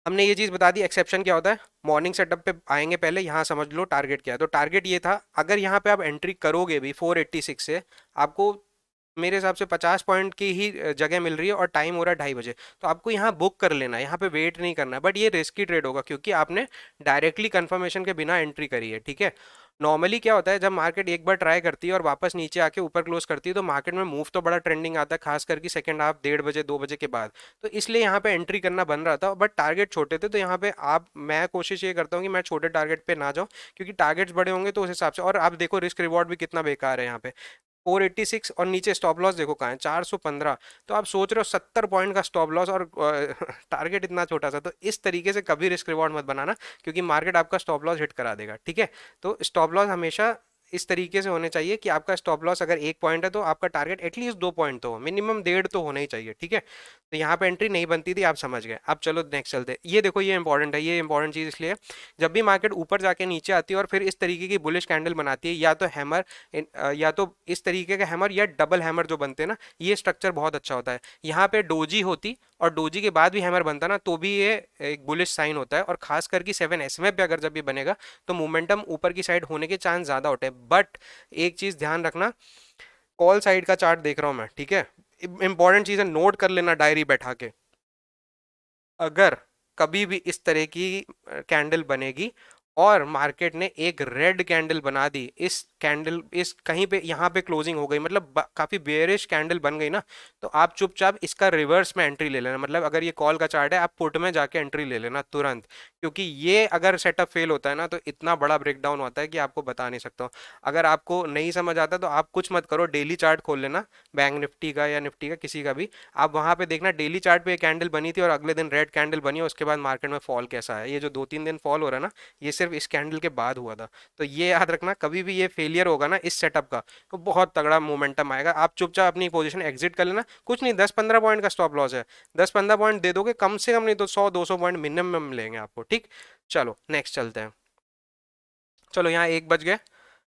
हमने ये चीज बता दी एक्सेप्शन क्या होता है। मॉर्निंग सेटअप पे आएंगे, पहले यहाँ समझ लो टारगेट क्या है। तो टारगेट ये था, अगर यहाँ पे आप एंट्री करोगे भी 486 से, आपको मेरे हिसाब से 50 पॉइंट की ही जगह मिल रही है और टाइम हो रहा है 2:30 बजे, तो आपको यहाँ बुक कर लेना है, यहाँ पे वेट नहीं करना है। बट ये रिस्की ट्रेड होगा क्योंकि आपने डायरेक्टली कंफर्मेशन के बिना एंट्री करी है, ठीक है। नॉर्मली क्या होता है, जब मार्केट एक बार ट्राई करती है और वापस नीचे आके ऊपर क्लोज करती है, तो मार्केट में मूव तो बड़ा ट्रेंडिंग आता है, खास करके सेकंड हाफ 1:30 बजे 2 बजे के बाद। तो इसलिए यहाँ पे एंट्री करना बन रहा था, बट टारगेट छोटे थे, तो यहाँ पे मैं कोशिश ये करता हूँ कि मैं छोटे टारगेट पे ना जाऊँ, क्योंकि टारगेट्स बड़े होंगे तो उस हिसाब से। और आप देखो रिस्क रिवॉर्ड भी कितना बेकार है यहाँ पे, 486 और नीचे स्टॉप लॉस देखो कहाँ है, 415। तो आप सोच रहे हो 70 पॉइंट का स्टॉप लॉस और टारगेट इतना छोटा सा। तो इस तरीके से कभी रिस्क रिवॉर्ड मत बनाना, क्योंकि मार्केट आपका स्टॉप लॉस हिट करा देगा, ठीक है। तो स्टॉप लॉस हमेशा इस तरीके से होने चाहिए कि आपका स्टॉप लॉस अगर 1 पॉइंट है तो आपका टारगेट एटलीस्ट 2 पॉइंट तो हो, मिनिमम 1.5 तो होना ही चाहिए, ठीक है। तो यहाँ पे एंट्री नहीं बनती थी, आप समझ गए। अब चलो नेक्स्ट चलते हैं। ये देखो ये इंपॉर्टेंट है, ये इंपॉर्टेंट चीज इसलिए, जब भी मार्केट ऊपर जाके नीचे आती है और फिर इस तरीके की बुलिश कैंडल बनाती है, या तो हैमर, या तो इस तरीके का हैमर या डबल हैमर जो बनते हैं ना, ये स्ट्रक्चर बहुत अच्छा होता है। यहाँ पे डोजी होती और डोजी के बाद भी हैमर बनता ना, तो भी ये एक बुलिश साइन होता है। और खास करके 7 SMA पे अगर जब भी बनेगा तो मोमेंटम ऊपर की साइड होने के चांस ज्यादा होते हैं। बट एक चीज ध्यान रखना, कॉल साइड का चार्ट देख रहा हूं मैं, ठीक है। इंपॉर्टेंट चीज है, नोट कर लेना डायरी बैठा के। अगर कभी भी इस तरह की कैंडल बनेगी और मार्केट ने एक रेड कैंडल बना दी, इस कैंडल इस कहीं पे यहाँ पे क्लोजिंग हो गई, मतलब काफी बेयरिश कैंडल बन गई ना, तो आप चुपचाप इसका रिवर्स में एंट्री ले लेना। मतलब अगर ये कॉल का चार्ट है, आप पुट में जाके एंट्री ले लेना तुरंत, क्योंकि ये अगर सेटअप फेल होता है ना, तो इतना बड़ा ब्रेकडाउन होता है कि आपको बता नहीं सकता हूँ। अगर आपको नहीं समझ आता तो आप कुछ मत करो, डेली चार्ट खोल लेना, बैंक निफ्टी का या निफ्टी का किसी का भी। आप वहां पे देखना डेली चार्ट पे कैंडल बनी थी और अगले दिन रेड कैंडल बनी और उसके बाद मार्केट में फॉल कैसा है। ये जो 2-3 दिन फॉल हो रहा है ना, ये सिर्फ इस कैंडल के बाद हुआ था। तो ये याद रखना, कभी भी ये फेलियर होगा ना इस सेटअप का, तो बहुत तगड़ा मोमेंटम आएगा। आप चुपचाप अपनी पोजीशन एग्जिट कर लेना, कुछ नहीं, 10-15 पॉइंट का स्टॉप लॉस है, 10-15 पॉइंट दे दोगे कम से कम, नहीं तो 100-200 पॉइंट मिनिमम मिलेंगे आपको, ठीक। चलो नेक्स्ट चलते हैं। चलो यहाँ 1 बज गए,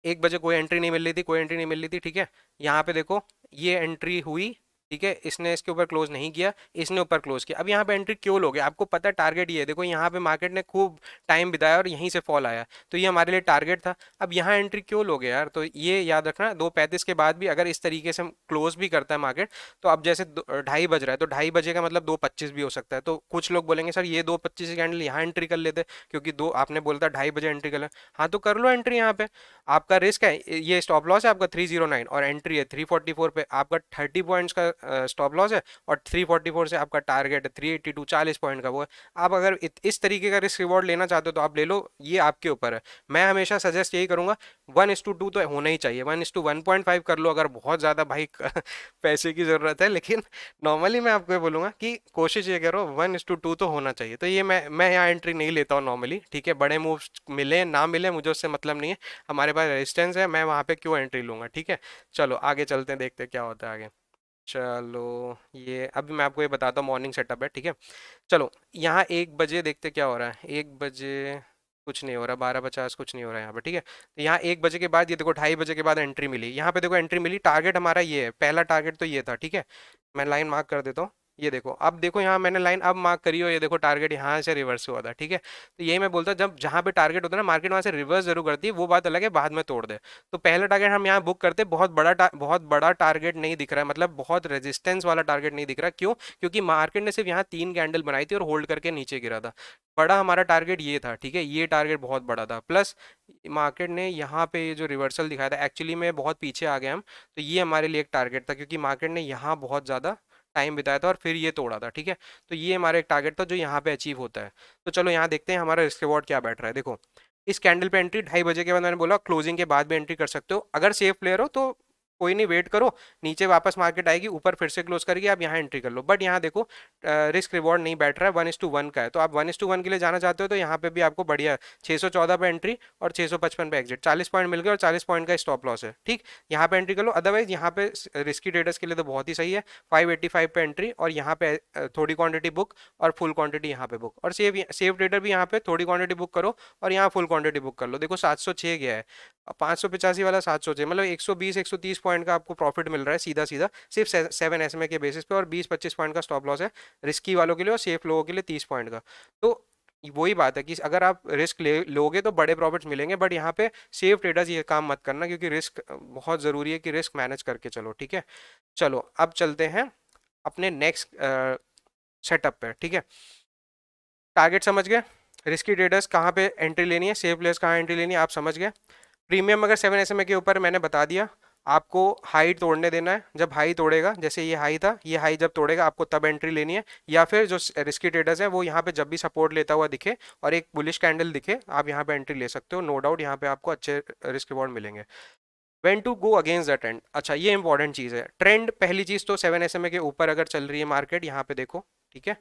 1 बजे कोई एंट्री नहीं मिल रही थी, कोई एंट्री नहीं मिल रही थी, ठीक है। यहाँ पे देखो ये एंट्री हुई, ठीक है, इसने इसके ऊपर क्लोज नहीं किया, इसने ऊपर क्लोज किया। अब यहाँ पे एंट्री क्यों लोगे, आपको पता है टारगेट ये है। देखो यहाँ पे मार्केट ने खूब टाइम बिताया और यहीं से फॉल आया, तो ये हमारे लिए टारगेट था। अब यहाँ एंट्री क्यों लोगे यार, तो ये याद रखना 2:35 के बाद भी अगर इस तरीके से क्लोज भी करता है मार्केट, तो अब जैसे 2:30 बज रहा है, तो 2:30 का मतलब 2:25 भी हो सकता है। तो कुछ लोग बोलेंगे सर ये 2:25 कैंडल यहाँ एंट्री कर लेते, क्योंकि दो आपने बोलता 2:30 एंट्री कर ले। हाँ तो कर लो एंट्री यहाँ पे, आपका रिस्क है, ये स्टॉप लॉस है आपका 309 और एंट्री है 344 पे, आपका 30 पॉइंट्स का स्टॉप लॉस है और 344 से आपका टारगेट है 382, 40 पॉइंट का वो है। आप अगर इस तरीके का रिस्क रिवॉर्ड लेना चाहते हो तो आप ले लो, ये आपके ऊपर है। मैं हमेशा सजेस्ट यही करूंगा 1:2 तो होना ही चाहिए, 1:1.5 कर लो अगर बहुत ज़्यादा भाई पैसे की ज़रूरत है। लेकिन नॉर्मली मैं आपको ये बोलूँगा कि कोशिश ये करो 1:2 तो होना चाहिए। तो ये मैं यहाँ एंट्री नहीं लेता हूँ नॉर्मली, ठीक है। बड़े मूव्स मिले ना मिले मुझे उससे मतलब नहीं है, हमारे पास रेजिस्टेंस है, मैं वहाँ पे क्यों एंट्री लूंगा, ठीक है। चलो आगे चलते हैं, देखते हैं क्या होता है आगे। चलो ये अभी मैं आपको ये बताता हूँ, मॉर्निंग सेटअप है, ठीक है। चलो यहाँ 1 बजे देखते क्या हो रहा है। 1 बजे कुछ नहीं हो रहा, 12:50 कुछ नहीं हो रहा है यहाँ पे, ठीक है। तो यहाँ 1 बजे के बाद ये देखो 2:30 बजे के बाद एंट्री मिली, यहाँ पे देखो एंट्री मिली, टारगेट हमारा ये है, पहला टारगेट तो ये था, ठीक है। मैं लाइन मार्क कर देता हूँ, ये देखो, अब देखो यहाँ मैंने लाइन अब मार्क करी हो, ये देखो टारगेट यहाँ से रिवर्स हुआ था, ठीक है। तो यही मैं बोलता, जब जहाँ पे टारगेट होता है ना, मार्केट वहाँ से रिवर्स जरूर करती है, वो बात अलग है, बाद में तोड़ दे। तो पहला टारगेट हम यहाँ बुक करते, बहुत बड़ा टारगेट नहीं दिख रहा है, मतलब बहुत रेजिस्टेंस वाला टारगेट नहीं दिख रहा। क्यों? क्योंकि मार्केट ने सिर्फ यहाँ 3 कैंडल बनाई थी और होल्ड करके नीचे गिरा था। बड़ा हमारा टारगेट ये था, ठीक है, ये टारगेट बहुत बड़ा था। प्लस मार्केट ने यहाँ पे ये जो रिवर्सल दिखाया था, एक्चुअली में बहुत पीछे आ गए हम, तो ये हमारे लिए एक टारगेट था, क्योंकि मार्केट ने यहाँ बहुत ज़्यादा टाइम बिताया था और फिर ये तोड़ा था, ठीक है। तो ये हमारा एक टारगेट था जो यहाँ पे अचीव होता है। तो चलो यहाँ देखते हैं हमारा रिस्क रिवॉर्ड क्या बैठ रहा है। देखो, इस कैंडल पे एंट्री 2:30 के बाद, मैंने बोला क्लोजिंग के बाद भी एंट्री कर सकते हो, अगर सेफ प्लेयर हो तो कोई नहीं, वेट करो, नीचे वापस मार्केट आएगी, ऊपर फिर से क्लोज करेगी, आप यहाँ एंट्री कर लो। बट यहाँ देखो रिस्क रिवॉर्ड नहीं बैठ रहा है, 1:1 का है, तो आप 1:1 के लिए जाना चाहते हो तो यहाँ पे भी आपको बढ़िया 614 पे एंट्री और 655 पे एग्जिट, 40 पॉइंट मिल गए और 40 पॉइंट का स्टॉप लॉस है, ठीक। यहाँ पे एंट्री कर लो, अदरवाइज यहाँ पे रिस्की ट्रेडर्स के लिए तो बहुत ही सही है, 585 पे एंट्री और यहाँ पे थोड़ी क्वांटिटी बुक और फुल क्वांटिटी यहाँ पे बुक, और सेफ ट्रेडर भी यहाँ पे थोड़ी क्वांटिटी बुक करो और यहाँ फुल क्वांटिटी बुक कर लो। देखो 706 गया है, 585 वाला 706, मतलब 120 130 पॉइंट का आपको प्रॉफिट मिल रहा है सीधा सीधा, सिर्फ 7 एसएमए के बेसिस पे, और 20-25 पॉइंट का स्टॉप लॉस है रिस्की वालों के लिए और सेफ लोगों के लिए 30 पॉइंट का। तो वही बात है कि अगर आप रिस्क ले लोगे तो बड़े प्रॉफिट्स मिलेंगे, बट यहाँ पे सेफ ट्रेडर्स ये काम मत करना, क्योंकि रिस्क बहुत ज़रूरी है कि रिस्क मैनेज करके चलो, ठीक है। चलो अब चलते हैं अपने नेक्स्ट सेटअप पे, ठीक है। टारगेट समझ गए, रिस्की ट्रेडर्स कहाँ पे एंट्री लेनी है, सेफ प्लेयर्स कहाँ एंट्री लेनी है, आप समझ गए। प्रीमियम अगर 7 एसएमए के ऊपर मैंने बता दिया, आपको हाई तोड़ने देना है, जब हाई तोड़ेगा, जैसे ये हाई था, ये हाई जब तोड़ेगा आपको तब एंट्री लेनी है, या फिर जो रिस्की ट्रेडर्स है वो यहाँ पे जब भी सपोर्ट लेता हुआ दिखे और एक बुलिश कैंडल दिखे, आप यहाँ पे एंट्री ले सकते हो, नो डाउट यहाँ पे आपको अच्छे रिस्क रिवॉर्ड मिलेंगे। When to go against the trend, अच्छा ये इंपॉर्टेंट चीज़ है। ट्रेंड पहली चीज़ तो 7 एसएमए के ऊपर अगर चल रही है मार्केट, यहाँ पे देखो, ठीक है,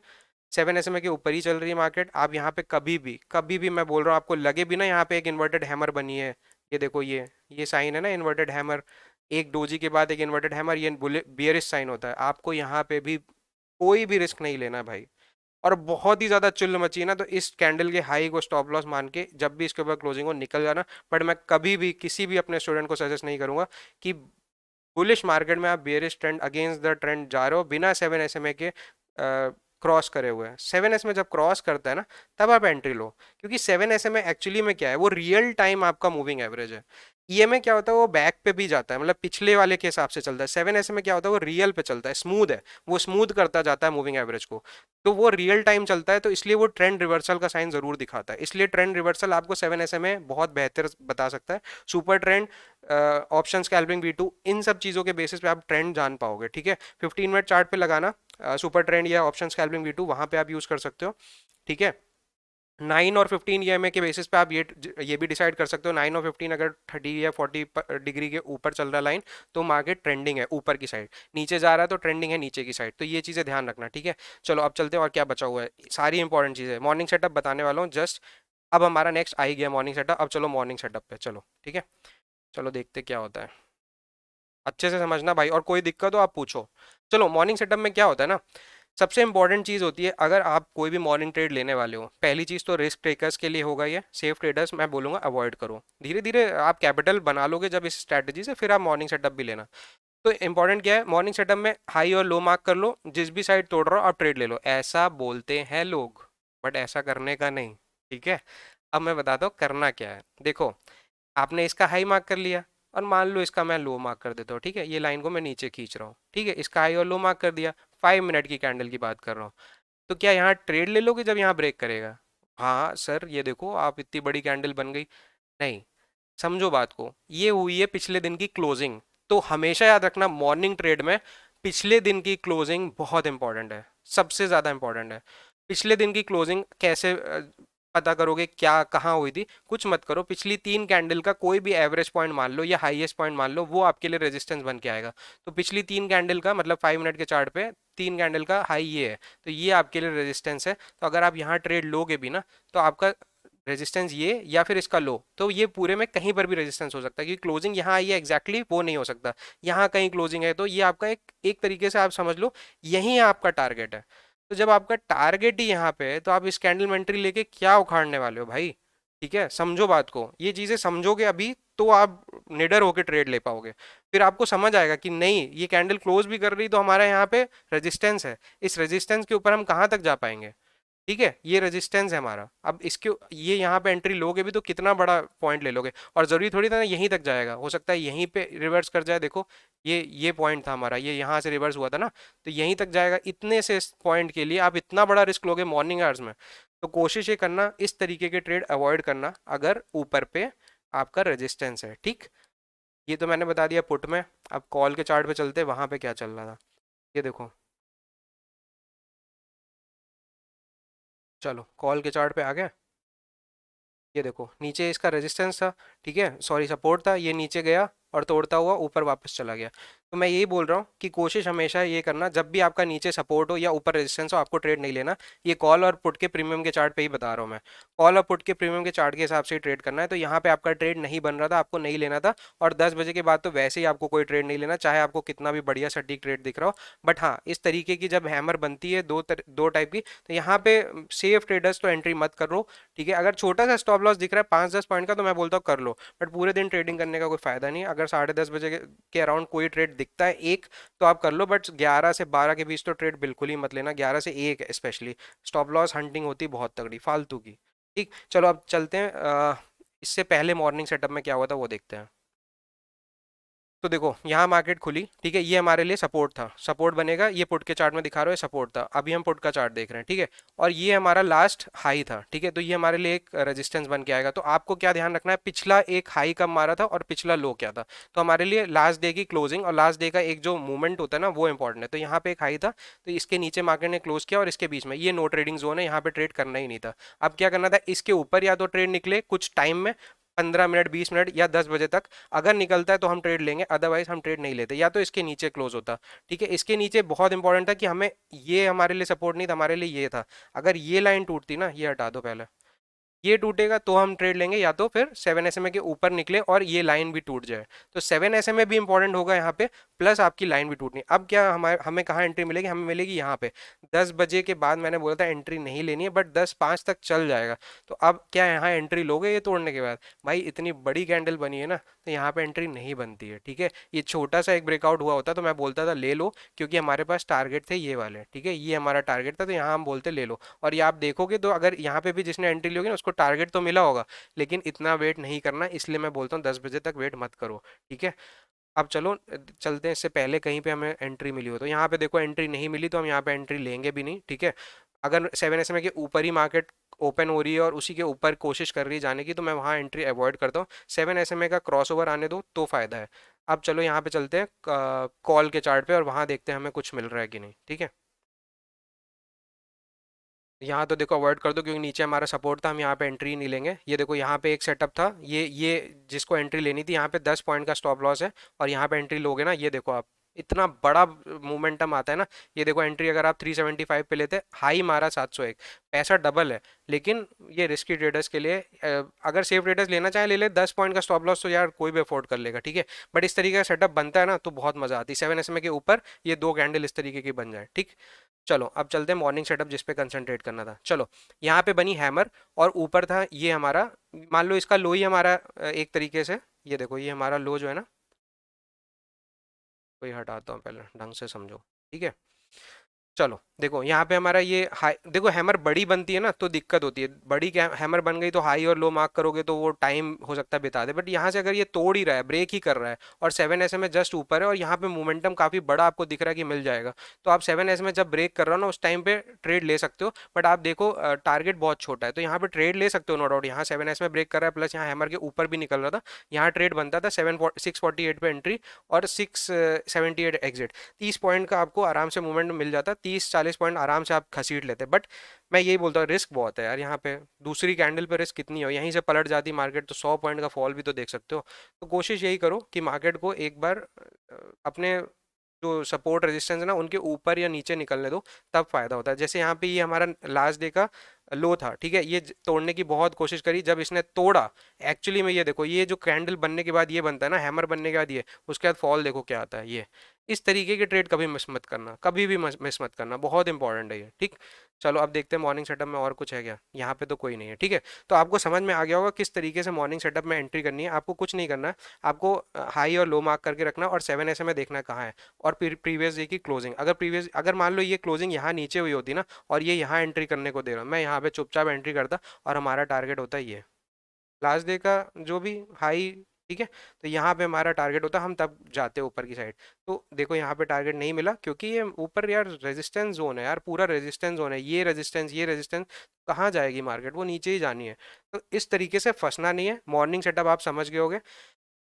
7 एसएमए के ऊपर ही चल रही है मार्केट, आप यहाँ पे कभी भी मैं बोल रहा हूँ, आपको लगे भी ना यहाँ पे एक इन्वर्टेड हैमर बनी है, ये देखो ये साइन है ना इन्वर्टेड हैमर, एक डोजी के बाद एक इन्वर्टेड हैमर, ये बियरिश साइन होता है, आपको यहाँ पे भी कोई भी रिस्क नहीं लेना भाई। और बहुत ही ज़्यादा चिल्ल मची है ना, तो इस कैंडल के हाई को स्टॉप लॉस मान के जब भी इसके ऊपर क्लोजिंग हो निकल जाना। बट मैं कभी भी किसी भी अपने स्टूडेंट को सजेस्ट नहीं करूंगा कि बुलिश मार्केट में आप bearish trend against the trend जा रहे हो बिना 7 एसएमए के क्रॉस करे हुए हैं। 7 एसएमए जब क्रॉस करता है ना, तब आप एंट्री लो, क्योंकि 7 एसएमए एक्चुअली में क्या है, वो रियल टाइम आपका मूविंग एवरेज है। ईएमए क्या होता है, वो बैक पे भी जाता है, मतलब पिछले वाले के हिसाब से चलता है। 7 एसएमए क्या होता है, वो रियल पे चलता है, स्मूथ है, वो स्मूथ करता जाता है मूविंग एवरेज को, तो वो रियल टाइम चलता है, तो इसलिए वो ट्रेंड रिवर्सल का साइन जरूर दिखाता है। इसलिए ट्रेंड रिवर्सल आपको 7 एसएमए बहुत बेहतर बता सकता है। Super trend, option scalping V2, इन सब चीज़ों के बेसिस पे आप ट्रेंड जान पाओगे, ठीक है। 15 मिनट चार्ट पे लगाना सुपर ट्रेंड या ऑप्शन स्कैल्पिंग V2, वहाँ पे आप यूज़ कर सकते हो, ठीक है। 9 और 15 ईएमए के बेसिस पे आप ये भी डिसाइड कर सकते हो, 9 और 15 अगर 30 या 40 डिग्री के ऊपर चल रहा है लाइन, तो मार्केट ट्रेंडिंग है ऊपर की साइड, नीचे जा रहा है तो ट्रेंडिंग है नीचे की साइड, तो ये चीज़ें ध्यान रखना, ठीक है। चलो अब चलते हैं, और क्या बचा हुआ है, सारी इंपॉर्टेंट चीज़ें मॉर्निंग सेटअप बताने वाला हूँ जस्ट। अब हमारा नेक्स्ट आ ही गया मॉर्निंग सेटअप, अब चलो मॉर्निंग सेटअप पे चलो, ठीक है। चलो देखते क्या होता है, अच्छे से समझना भाई, और कोई दिक्कत हो आप पूछो। चलो मॉर्निंग सेटअप में क्या होता है ना, सबसे इंपॉर्टेंट चीज़ होती है, अगर आप कोई भी मॉर्निंग ट्रेड लेने वाले हो, पहली चीज़ तो रिस्क टेकर्स के लिए होगा ये, सेफ ट्रेडर्स मैं बोलूँगा अवॉइड करो। धीरे धीरे आप कैपिटल बना लोगे जब इस स्ट्रैटेजी से, फिर आप मॉर्निंग सेटअप भी लेना। तो इंपॉर्टेंट क्या है, मॉर्निंग सेटअप में हाई और लो मार्क कर लो, जिस भी साइड तोड़ रहा हो आप ट्रेड ले लो, ऐसा बोलते हैं लोग, बट ऐसा करने का नहीं, ठीक है। अब मैं बताता हूँ करना क्या है। देखो, आपने इसका हाई मार्क कर लिया, और मान लो इसका मैं लो मार्क कर देता हूँ, ठीक है, ये लाइन को मैं नीचे खींच रहा हूँ, ठीक है, इसका हाई और लो मार्क कर दिया, 5 मिनट की कैंडल की बात कर रहा हूँ। तो क्या यहाँ ट्रेड ले लोगे जब यहाँ ब्रेक करेगा? हाँ सर, ये देखो आप इतनी बड़ी कैंडल बन गई, नहीं, समझो बात को, ये हुई है पिछले दिन की क्लोजिंग। तो हमेशा याद रखना मॉर्निंग ट्रेड में पिछले दिन की क्लोजिंग बहुत इंपॉर्टेंट है, सबसे ज़्यादा इंपॉर्टेंट है। पिछले दिन की क्लोजिंग कैसे पता करोगे, क्या कहाँ हुई थी, कुछ मत करो, पिछली 3 कैंडल का कोई भी एवरेज पॉइंट मान लो या हाईएस्ट पॉइंट मान लो, वो आपके लिए रेजिस्टेंस बन के आएगा। तो पिछली 3 कैंडल का मतलब 5 मिनट के चार्ट पे 3 कैंडल का हाई ये है, तो ये आपके लिए रेजिस्टेंस है। तो अगर आप यहाँ ट्रेड लोगे भी ना, तो आपका रेजिस्टेंस ये या फिर इसका लो, तो ये पूरे में कहीं पर भी रेजिस्टेंस हो सकता है, क्योंकि क्लोजिंग यहाँ आई है एग्जैक्टली वो नहीं हो सकता, यहाँ कहीं क्लोजिंग है, तो ये आपका एक एक तरीके से आप समझ लो यही आपका टारगेट है। तो जब आपका टारगेट ही यहाँ पे है, तो आप इस कैंडल में एंट्री लेके क्या उखाड़ने वाले हो भाई? ठीक है, समझो बात को, ये चीजें समझोगे अभी तो आप निडर होकर ट्रेड ले पाओगे। फिर आपको समझ आएगा कि नहीं, ये कैंडल क्लोज भी कर रही तो हमारा यहाँ पे रेजिस्टेंस है, इस रेजिस्टेंस के ऊपर हम कहाँ तक जा पाएंगे। ठीक है, ये रेजिस्टेंस है हमारा, अब इसके ये यहाँ पे एंट्री लोगे भी तो कितना बड़ा पॉइंट ले लोगे, और जरूरी थोड़ी था ना यहीं तक जाएगा, हो सकता है यहीं पे रिवर्स कर जाए। देखो ये पॉइंट था हमारा, ये यहाँ से रिवर्स हुआ था ना, तो यहीं तक जाएगा। इतने से पॉइंट के लिए आप इतना बड़ा रिस्क लोगे मॉर्निंग आवर्स में, तो कोशिश ये करना इस तरीके के ट्रेड अवॉइड करना अगर ऊपर पे आपका रेजिस्टेंस है। ठीक, ये तो मैंने बता दिया पुट में। अब कॉल के चार्ट पे चलते हैं, वहां पे क्या चल रहा था, ये देखो। चलो कॉल के चार्ट पे आ गया, ये देखो नीचे इसका रेजिस्टेंस था, ठीक है, सॉरी सपोर्ट था, ये नीचे गया और तोड़ता हुआ ऊपर वापस चला गया। तो मैं यही बोल रहा हूँ कि कोशिश हमेशा ये करना, जब भी आपका नीचे सपोर्ट हो या ऊपर रेजिस्टेंस हो, आपको ट्रेड नहीं लेना। ये कॉल और पुट के प्रीमियम के चार्ट पे ही बता रहा हूँ मैं, कॉल और पुट के प्रीमियम के चार्ट के हिसाब से ही ट्रेड करना है। तो यहाँ पे आपका ट्रेड नहीं बन रहा था, आपको नहीं लेना था, और 10 बजे के बाद तो वैसे ही आपको कोई ट्रेड नहीं लेना, चाहे आपको कितना भी बढ़िया सटीक ट्रेड दिख रहा हो। बट हाँ, इस तरीके की जब हैमर बनती है दो टाइप की, तो यहाँ पे सेफ ट्रेडर्स तो एंट्री मत करो। ठीक है, अगर छोटा सा स्टॉप लॉस दिख रहा है 5-10 पॉइंट का, तो मैं बोलता हूँ कर लो, बट पूरे दिन ट्रेडिंग करने का कोई फायदा नहीं है। अगर 10:30 बजे के अराउंड कोई ट्रेड दिखता है एक, तो आप कर लो, बट 11 से 12 के बीच तो ट्रेड बिल्कुल ही मत लेना, 11 से 1 स्पेशली स्टॉप लॉस हंटिंग होती है बहुत तगड़ी फालतू की। ठीक, चलो अब चलते हैं, इससे पहले मॉर्निंग सेटअप में क्या हुआ था वो देखते हैं। तो देखो यहाँ मार्केट खुली, ठीक है, ये हमारे लिए सपोर्ट था, सपोर्ट बनेगा, ये पुट के चार्ट में दिखा रहा है सपोर्ट था, अभी हम पुट का चार्ट देख रहे हैं। ठीक है, और ये हमारा लास्ट हाई था। ठीक है, तो ये हमारे लिए एक रेजिस्टेंस बन के आएगा। तो आपको क्या ध्यान रखना है, पिछला एक हाई कब मारा था और पिछला लो क्या था। तो हमारे लिए लास्ट डे की क्लोजिंग और लास्ट डे का एक जो मूवमेंट होता है ना, वो इंपॉर्टेंट है। तो यहाँ पे एक हाई था, तो इसके नीचे मार्केट ने क्लोज किया, और इसके बीच में ये नो ट्रेडिंग जोन है, यहाँ पे ट्रेड करना ही नहीं था। अब क्या करना था, इसके ऊपर या तो ट्रेड निकले कुछ टाइम में, 15 मिनट 20 मिनट या 10 बजे तक, अगर निकलता है तो हम ट्रेड लेंगे, अदरवाइज हम ट्रेड नहीं लेते, या तो इसके नीचे क्लोज होता। ठीक है, इसके नीचे बहुत इंपॉर्टेंट था कि हमें, ये हमारे लिए सपोर्ट नहीं था, हमारे लिए ये था। अगर ये लाइन टूटती ना, ये हटा दो पहले, ये टूटेगा तो हम ट्रेड लेंगे, या तो फिर 7 SMA के ऊपर निकले और ये लाइन भी टूट जाए। तो 7 SMA भी इंपॉर्टेंट होगा यहाँ पे, प्लस आपकी लाइन भी टूटनी। अब क्या हमारे हमें कहाँ एंट्री मिलेगी, हमें मिलेगी यहाँ पे 10 बजे के बाद। मैंने बोला था एंट्री नहीं लेनी है, बट 10:05 तक चल जाएगा। तो अब क्या यहाँ एंट्री लोगे ये तोड़ने के बाद, भाई इतनी बड़ी कैंडल बनी है ना, तो यहाँ पे एंट्री नहीं बनती है। ठीक है, ये छोटा सा एक ब्रेकआउट हुआ होता तो मैं बोलता था ले लो, क्योंकि हमारे पास टारगेट थे ये वाले। ठीक है, ये हमारा टारगेट था, तो यहाँ हम बोलते ले लो। और ये आप देखोगे तो अगर यहाँ पे भी जिसने एंट्री ली होगी ना, उसको टारगेट तो मिला होगा, लेकिन इतना वेट नहीं करना, इसलिए मैं बोलता हूँ 10 बजे तक वेट मत करो। ठीक है, अब चलो चलते हैं, इससे पहले कहीं पे हमें एंट्री मिली हो। तो यहाँ पे देखो एंट्री नहीं मिली, तो हम यहाँ पे एंट्री लेंगे भी नहीं। ठीक है, अगर 7 SMA के ऊपर ही मार्केट ओपन हो रही है और उसी के ऊपर कोशिश कर रही है जाने की, तो मैं वहाँ एंट्री अवॉइड करता हूँ। 7 SMA का क्रॉस ओवर आने दो तो फायदा है। अब चलो यहाँ पे चलते हैं कॉल के चार्ट पे, और वहाँ देखते हैं हमें कुछ मिल रहा है कि नहीं। ठीक है, यहाँ तो देखो अवॉइड कर दो, क्योंकि नीचे हमारा सपोर्ट था, हम यहाँ पे एंट्री नहीं लेंगे। ये देखो यहाँ पे एक सेटअप था, ये जिसको एंट्री लेनी थी, यहाँ पे 10 पॉइंट का स्टॉप लॉस है, और यहाँ पे एंट्री लोगे ना, ये देखो आप इतना बड़ा मोमेंटम आता है ना। ये देखो एंट्री अगर आप 375 पे लेते, हाई मारा 701, पैसा डबल है। लेकिन ये रिस्की ट्रेडर्स के लिए, अगर सेफ ट्रेडर्स लेना चाहे ले ले, 10 पॉइंट का स्टॉप लॉस तो यार कोई भी अफोर्ड कर लेगा। ठीक है, बट इस तरीके का सेटअप बनता है ना, तो बहुत मजा आती है। 7 SMA के ऊपर ये दो कैंडल इस तरीके की बन जाए। ठीक, चलो अब चलते हैं मॉर्निंग सेटअप जिस पे कंसंट्रेट करना था। चलो यहाँ पे बनी हैमर, और ऊपर था ये हमारा, मान लो इसका लो ही हमारा, एक तरीके से ये देखो, ये हमारा लो जो है ना, कोई हटाता हूँ पहले ढंग से समझो। ठीक है, चलो देखो यहाँ पे हमारा ये हाई, देखो हैमर बड़ी बनती है ना तो दिक्कत होती है, बड़ी हैमर बन गई तो हाई और लो मार्क करोगे तो वो टाइम हो सकता है बिता दे। बट यहाँ से अगर ये तोड़ ही रहा है, ब्रेक ही कर रहा है, और 7 SMA जस्ट ऊपर है, और यहाँ पे मोमेंटम काफी बड़ा आपको दिख रहा है कि मिल जाएगा, तो आप 7 SMA जब ब्रेक कर रहा हो ना, उस टाइम पे ट्रेड ले सकते हो। बट आप देखो टारगेट बहुत छोटा है, तो यहाँ पे ट्रेड ले सकते हो नो डाउट। यहाँ 7 SMA ब्रेक कर रहा है, प्लस यहाँ हैमर के ऊपर भी निकल रहा था, यहाँ ट्रेड बनता था 648 पे एंट्री और 678 एग्जिट। 30 पॉइंट का आपको आराम से मूवमेंट मिल जाता, 30-40 पॉइंट आराम से आप घसीट लेते। बट मैं यही बोलता हूँ रिस्क बहुत है यार यहाँ पे, दूसरी कैंडल पे रिस्क कितनी हो, यहीं से पलट जाती मार्केट तो 100 पॉइंट का फॉल भी तो देख सकते हो। तो कोशिश यही करो कि मार्केट को एक बार अपने जो सपोर्ट रेजिस्टेंस है ना, उनके ऊपर या नीचे निकलने दो, तब फायदा होता है। जैसे यहाँ पे ये हमारा लास्ट डे का लो था, ठीक है, ये तोड़ने की बहुत कोशिश करी, जब इसने तोड़ा, एक्चुअली में ये देखो, ये जो कैंडल बनने के बाद ये बनता है ना, हैमर बनने के बाद ये, उसके बाद फॉल देखो क्या आता है, ये इस तरीके के ट्रेड कभी मिस मत करना, कभी भी मिस मत करना, बहुत इंपॉर्टेंट है ये, ठीक। चलो अब देखते हैं मॉर्निंग सेटअप में और कुछ है क्या, यहाँ पे तो कोई नहीं है, ठीक है। तो आपको समझ में आ गया होगा किस तरीके से मॉर्निंग सेटअप में एंट्री करनी है। आपको कुछ नहीं करना है, आपको हाई और लो मार्क करके रखना और 7 ऐसे में देखना कहाँ है, और प्रीवियस डे की क्लोजिंग, अगर मान लो ये क्लोजिंग यहाँ नीचे हुई होती ना, और ये यहाँ एंट्री करने को दे रहा हूँ, मैं यहाँ पे चुपचाप एंट्री करता और हमारा टारगेट होता है ये लास्ट डे का जो भी हाई, ठीक है। तो यहाँ पे हमारा टारगेट होता, हम तब जाते ऊपर की साइड। तो देखो यहाँ पे टारगेट नहीं मिला, क्योंकि ये ऊपर यार रेजिस्टेंस जोन है यार, पूरा रेजिस्टेंस जोन है, ये रेजिस्टेंस कहाँ जाएगी मार्केट, वो नीचे ही जानी है। तो इस तरीके से फंसना नहीं है। मॉर्निंग सेटअप आप समझ गए होगे।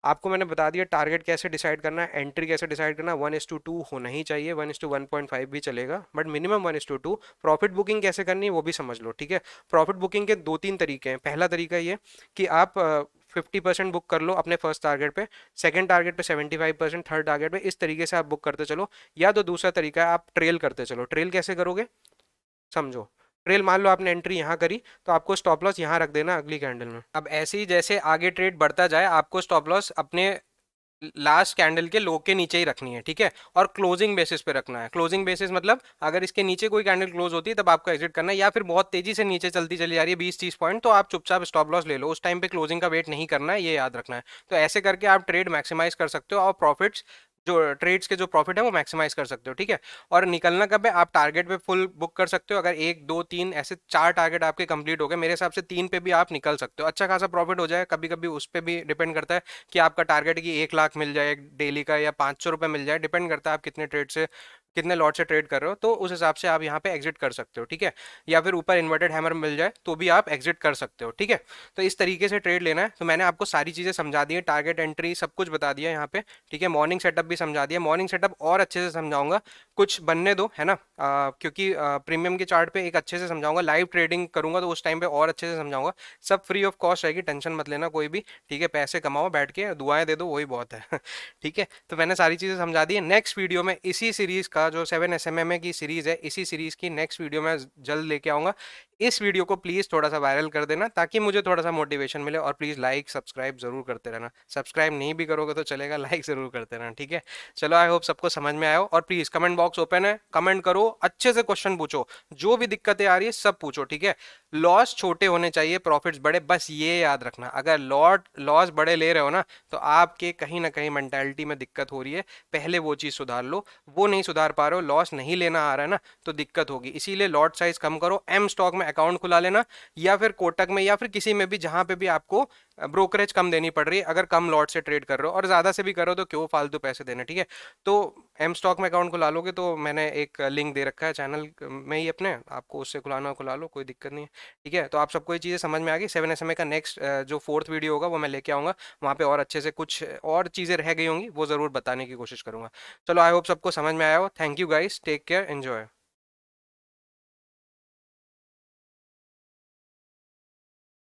आपको मैंने बता दिया टारगेट कैसे डिसाइड करना है, एंट्री कैसे डिसाइड करना है। 1:2 होना ही चाहिए, 1:1.5 भी चलेगा, बट मिनिमम 1:2। प्रॉफिट बुकिंग कैसे करनी है वो भी समझ लो, ठीक है। प्रॉफिट बुकिंग के 2-3 तरीके हैं। पहला तरीका ये कि आप 50% बुक कर लो अपने फर्स्ट टारगेट पे, सेकंड टारगेट पे 75%, थर्ड टारगेट पे, इस तरीके से आप बुक करते चलो। या तो दूसरा तरीका है आप ट्रेल करते चलो। ट्रेल कैसे करोगे, समझो। ट्रेल, मान लो आपने एंट्री यहाँ करी, तो आपको स्टॉप लॉस यहाँ रख देना अगली कैंडल में। अब ऐसे ही जैसे आगे ट्रेड बढ़ता जाए, आपको स्टॉप लॉस अपने लास्ट कैंडल के लो के नीचे ही रखनी है, ठीक है। और क्लोजिंग बेसिस पे रखना है। क्लोजिंग बेसिस मतलब अगर इसके नीचे कोई कैंडल क्लोज होती है तब आपको एग्जिट करना है, या फिर बहुत तेजी से नीचे चलती चली जा रही है 20-30 पॉइंट, तो आप चुपचाप स्टॉप लॉस ले लो। उस टाइम पे क्लोजिंग का वेट नहीं करना है, ये याद रखना है। तो ऐसे करके आप ट्रेड मैक्सिमाइज कर सकते हो और प्रॉफिट्स, जो ट्रेड्स के जो प्रॉफिट है वो मैक्सिमाइज कर सकते हो, ठीक है। और निकलना कब है, आप टारगेट पे फुल बुक कर सकते हो। अगर 1 2 3 ऐसे 4 टारगेट आपके कंप्लीट हो गए, मेरे हिसाब से 3 पे भी आप निकल सकते हो, अच्छा खासा प्रॉफिट हो जाए। कभी कभी उस पर भी डिपेंड करता है कि आपका टारगेट की 1 लाख मिल जाए डेली का, या 500 रुपये मिल जाए, डिपेंड करता है आप कितने ट्रेड से, कितने लॉट से ट्रेड कर रहे हो, तो उस हिसाब से आप यहाँ पे एग्जिट कर सकते हो, ठीक है। या फिर ऊपर इन्वर्टेड हैमर मिल जाए तो भी आप एग्जिट कर सकते हो, ठीक है। तो इस तरीके से ट्रेड लेना है। तो मैंने आपको सारी चीज़ें समझा दी है, टारगेट एंट्री सब कुछ बता दिया यहाँ पे, ठीक है। मॉर्निंग सेटअप भी समझा दिया, मॉर्निंग सेटअप और अच्छे से समझाऊंगा, कुछ बनने दो, है ना। क्योंकि प्रीमियम के चार्ट पे एक अच्छे से समझाऊंगा, लाइव ट्रेडिंग करूंगा तो उस टाइम पे और अच्छे से समझाऊंगा। सब फ्री ऑफ कॉस्ट रहेगी, टेंशन मत लेना कोई भी, ठीक है। पैसे कमाओ बैठ के, दुआएं दे दो, वही बहुत है ठीक है। तो मैंने सारी चीज़ें समझा दी है। नेक्स्ट वीडियो में इसी सीरीज़ का, जो 7 SMMA की सीरीज़ है, इसी सीरीज़ की नेक्स्ट वीडियो में जल्द लेके आऊँगा। इस वीडियो को प्लीज़ थोड़ा सा वायरल कर देना, ताकि मुझे थोड़ा सा मोटिवेशन मिले। और प्लीज़ लाइक सब्सक्राइब जरूर करते रहना, सब्सक्राइब नहीं भी करोगे तो चलेगा, लाइक जरूर करते रहना, ठीक है। चलो, आई होप सबको समझ में आया हो। और प्लीज़ कमेंट बॉक्स ओपन है, कमेंट करो, अच्छे से क्वेश्चन पूछो, जो भी दिक्कतें आ रही है सब पूछो, ठीक है। लॉस छोटे होने चाहिए, प्रॉफिट्स बड़े, बस ये याद रखना। अगर लॉस बड़े ले रहे हो ना, तो आपके कहीं ना कहीं मेंटालिटी में दिक्कत हो रही है, पहले वो चीज़ सुधार लो। वो नहीं सुधार पा रहे हो, लॉस नहीं लेना आ रहा है ना, तो दिक्कत होगी। इसीलिए लॉट साइज कम करो, एम स्टॉक में अकाउंट खुला लेना, या फिर कोटक में, या फिर किसी में भी जहां पे भी आपको ब्रोकरेज कम देनी पड़ रही है, अगर कम लॉट से ट्रेड कर रहे हो। और ज़्यादा से भी करो तो क्यों फालतू पैसे देना, ठीक है। तो एम स्टॉक में अकाउंट खुला लोगे तो मैंने एक लिंक दे रखा है चैनल में ही अपने, आपको उससे खुलाना खुला लो, कोई दिक्कत नहीं है, ठीक है। तो आप सबको ये चीज़ें समझ में आ गई। 7 SMA का नेक्स्ट जो 4th वीडियो होगा वो मैं लेके आऊँगा, वहाँ पे और अच्छे से कुछ और चीज़ें रह गई होंगी वो ज़रूर बताने की कोशिश करूँगा। चलो, आई होप सबको समझ में आया हो। Thank you guys, take care, enjoy.